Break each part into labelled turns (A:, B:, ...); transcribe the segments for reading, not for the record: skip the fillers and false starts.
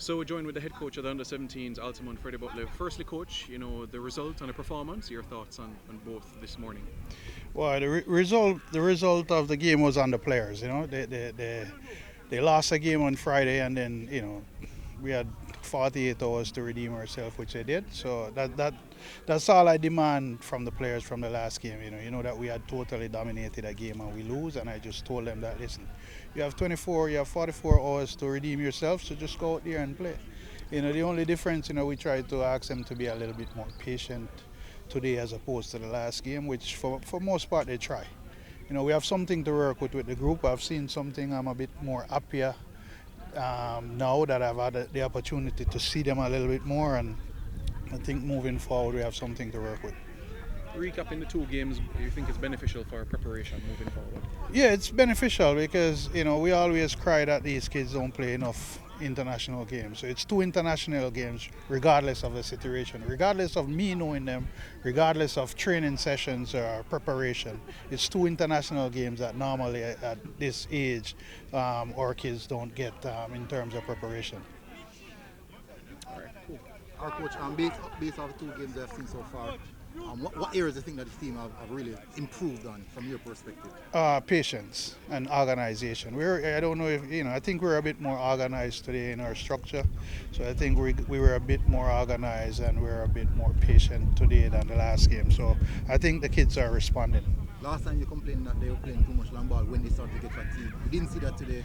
A: So we're joined with the head coach of the under-17s, Altimont Butler. Firstly, coach, the result and the performance. Your thoughts on both this morning?
B: Well, the result of the game was on the players. They lost a game on Friday, and then we had 48 hours to redeem ourselves, which they did. So that's all I demand from the players from the last game. You know that we had totally dominated a game and we lose, and I just told them that, listen, you have 44 hours to redeem yourself, so just go out there and play. The only difference, we tried to ask them to be a little bit more patient today as opposed to the last game, which for most part they try. We have something to work with the group. I've seen something I'm a bit more happier now that I've had the opportunity to see them a little bit more, and I think moving forward we have something to work with.
A: Recapping the two games, do you think it's beneficial for preparation moving forward?
B: Yeah, it's beneficial because we always cry that these kids don't play enough international games. So it's two international games regardless of the situation, regardless of me knowing them, regardless of training sessions or preparation. It's two international games that normally at this age our kids don't get in terms of preparation.
A: All right, cool.
C: Our coach, based off the two games I've seen so far, what areas do you think that the team have really improved on from your perspective?
B: Patience and organization. I don't know if I think we're a bit more organized today in our structure. So I think we were a bit more organized and we're a bit more patient today than the last game. So I think the kids are responding.
C: Last time you complained that they were playing too much long ball when they started to get fatigued. You didn't see that today.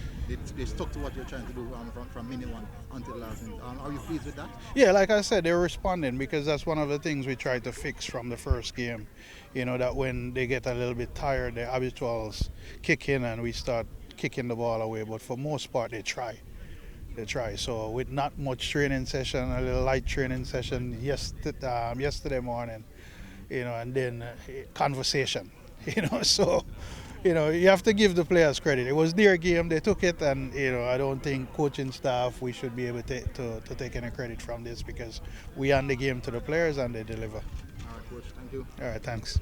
C: They stuck to what you're trying to do from minute one until the last minute. Are you pleased with that?
B: Yeah, like I said, they're responding because that's one of the things we tried to fix from the first game. That when they get a little bit tired, their habituals kick in and we start kicking the ball away. But for most part, they try. So with not much training session, a little light training session yesterday morning, and then conversation. So you have to give the players credit. It was their game, they took it, and I don't think coaching staff we should be able to take any credit from this because we hand the game to the players and they deliver.
C: All right, coach, thank you.
B: All right, thanks.